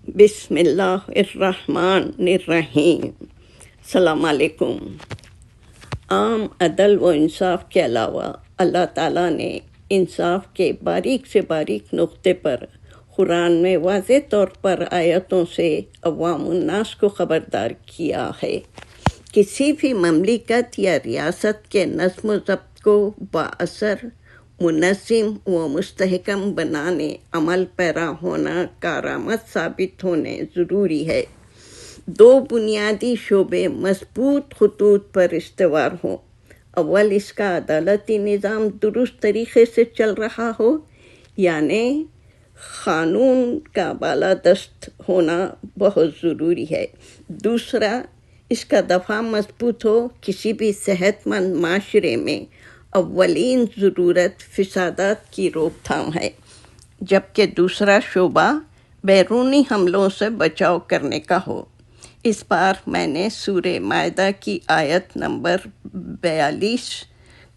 بسم اللہ الرحمن الرحیم۔ السلام علیکم۔ عام عدل و انصاف کے علاوہ اللہ تعالیٰ نے انصاف کے باریک سے باریک نقطے پر قرآن میں واضح طور پر آیتوں سے عوام الناس کو خبردار کیا ہے۔ کسی بھی مملکت یا ریاست کے نظم و ضبط کو بااثر، منظم و مستحکم بنانے عمل پیرا ہونا کارآمد ثابت ہونے ضروری ہے۔ دو بنیادی شعبے مضبوط خطوط پر استوار ہوں۔ اول، اس کا عدالتی نظام درست طریقے سے چل رہا ہو، یعنی قانون کا بالادست ہونا بہت ضروری ہے۔ دوسرا، اس کا دفاع مضبوط ہو۔ کسی بھی صحت مند معاشرے میں اولین ضرورت فسادات کی روک تھام ہے، جبکہ دوسرا شعبہ بیرونی حملوں سے بچاؤ کرنے کا ہو۔ اس بار میں نے سورہ مائدہ کی آیت نمبر 42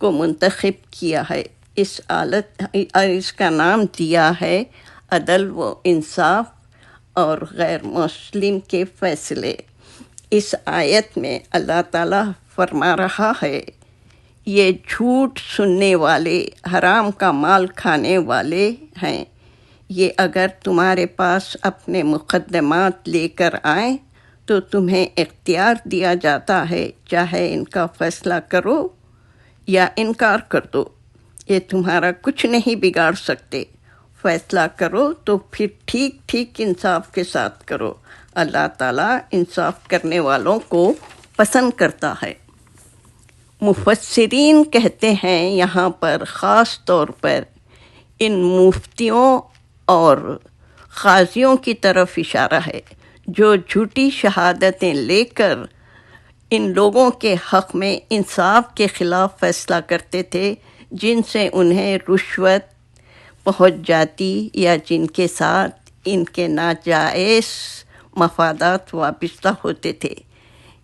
کو منتخب کیا ہے۔ اس کا نام دیا ہے عدل و انصاف اور غیر مسلم کے فیصلے۔ اس آیت میں اللہ تعالیٰ فرما رہا ہے، یہ جھوٹ سننے والے، حرام کا مال کھانے والے ہیں، یہ اگر تمہارے پاس اپنے مقدمات لے کر آئیں تو تمہیں اختیار دیا جاتا ہے، چاہے ان کا فیصلہ کرو یا انکار کر دو، یہ تمہارا کچھ نہیں بگاڑ سکتے۔ فیصلہ کرو تو پھر ٹھیک ٹھیک انصاف کے ساتھ کرو۔ اللہ تعالیٰ انصاف کرنے والوں کو پسند کرتا ہے۔ مفسرین کہتے ہیں یہاں پر خاص طور پر ان مفتیوں اور قاضیوں کی طرف اشارہ ہے جو جھوٹی شہادتیں لے کر ان لوگوں کے حق میں انصاف کے خلاف فیصلہ کرتے تھے، جن سے انہیں رشوت پہنچ جاتی یا جن کے ساتھ ان کے ناجائز مفادات وابستہ ہوتے تھے۔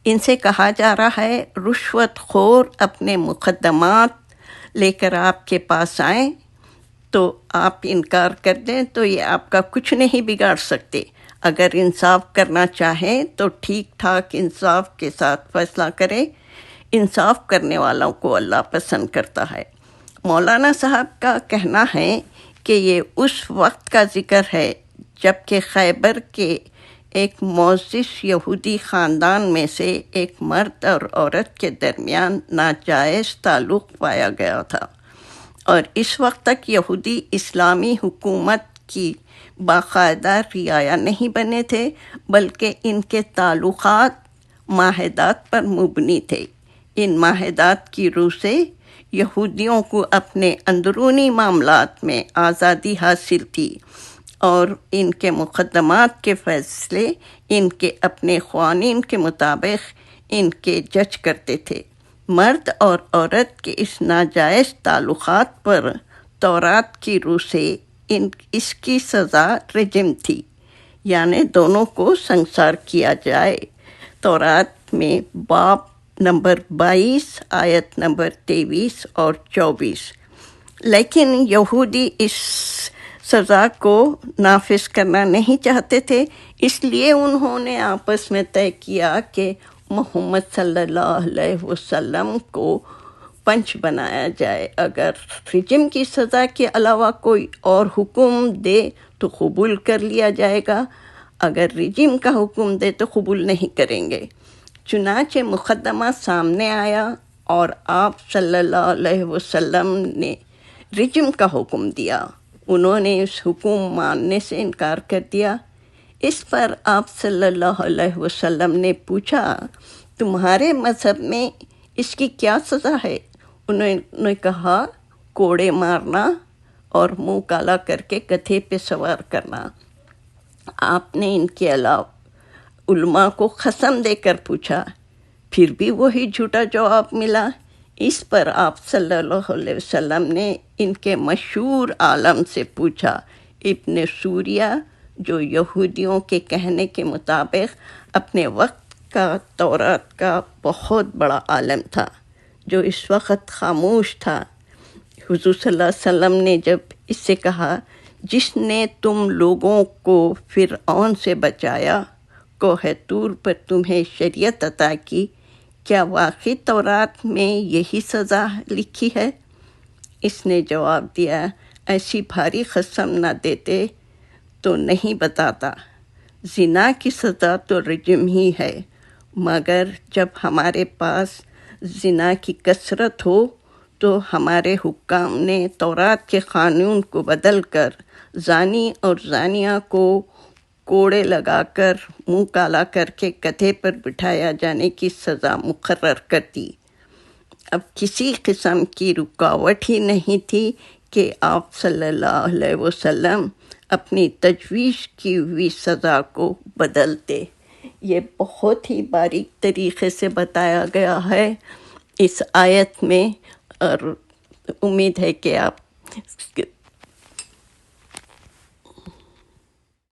ان سے کہا جا رہا ہے، رشوت خور اپنے مقدمات لے کر آپ کے پاس آئیں تو آپ انکار کر دیں تو یہ آپ کا کچھ نہیں بگاڑ سکتے۔ اگر انصاف کرنا چاہیں تو ٹھیک ٹھاک انصاف کے ساتھ فیصلہ کریں۔ انصاف کرنے والوں کو اللہ پسند کرتا ہے۔ مولانا صاحب کا کہنا ہے کہ یہ اس وقت کا ذکر ہے جب کہ خیبر کے ایک معزز یہودی خاندان میں سے ایک مرد اور عورت کے درمیان ناجائز تعلق پایا گیا تھا، اور اس وقت تک یہودی اسلامی حکومت کی باقاعدہ رعایا نہیں بنے تھے، بلکہ ان کے تعلقات معاہدات پر مبنی تھے۔ ان معاہدات کی روح سے یہودیوں کو اپنے اندرونی معاملات میں آزادی حاصل تھی، اور ان کے مقدمات کے فیصلے ان کے اپنے قوانین کے مطابق ان کے جج کرتے تھے۔ مرد اور عورت کے اس ناجائز تعلقات پر تورات کی روح سے اس کی سزا رجم تھی، یعنی دونوں کو سنسار کیا جائے۔ تورات میں باب نمبر 22 آیت نمبر 23 اور 24۔ لیکن یہودی اس سزا کو نافذ کرنا نہیں چاہتے تھے، اس لیے انہوں نے آپس میں طے کیا کہ محمد صلی اللہ علیہ وسلم کو پنچ بنایا جائے۔ اگر رجم کی سزا کے علاوہ کوئی اور حکم دے تو قبول کر لیا جائے گا، اگر رجم کا حکم دے تو قبول نہیں کریں گے۔ چنانچہ مقدمہ سامنے آیا اور آپ صلی اللہ علیہ وسلم نے رجم کا حکم دیا۔ انہوں نے اس حکم ماننے سے انکار کر دیا۔ اس پر آپ صلی اللہ علیہ وسلم نے پوچھا، تمہارے مذہب میں اس کی کیا سزا ہے؟ انہوں نے کہا، کوڑے مارنا اور منہ کالا کر کے گدھے پہ سوار کرنا۔ آپ نے ان کے علاوہ علماء کو قسم دے کر پوچھا، پھر بھی وہی جھوٹا جواب ملا۔ اس پر آپ صلی اللہ علیہ وسلم نے ان کے مشہور عالم سے پوچھا، ابن سوریہ، جو یہودیوں کے کہنے کے مطابق اپنے وقت کا تورات کا بہت بڑا عالم تھا، جو اس وقت خاموش تھا۔ حضور صلی اللہ علیہ وسلم نے جب اس سے کہا جس نے تم لوگوں کو فرعون سے بچایا، کوہ طور پر تمہیں شریعت عطا کی، کیا واقعی تورات میں یہی سزا لکھی ہے؟ اس نے جواب دیا، ایسی بھاری قسم نہ دیتے تو نہیں بتاتا۔ زنا کی سزا تو رجم ہی ہے، مگر جب ہمارے پاس زنا کی کثرت ہو تو ہمارے حکام نے تورات کے قانون کو بدل کر زانی اور زانیہ کو کوڑے لگا کر منہ کالا کر کے گدھے پر بٹھایا جانے کی سزا مقرر کر دی۔ اب کسی قسم کی رکاوٹ ہی نہیں تھی کہ آپ صلی اللہ علیہ وسلم اپنی تجویز کی ہوئی سزا کو بدلتے۔ یہ بہت ہی باریک طریقے سے بتایا گیا ہے اس آیت میں، اور امید ہے کہ آپ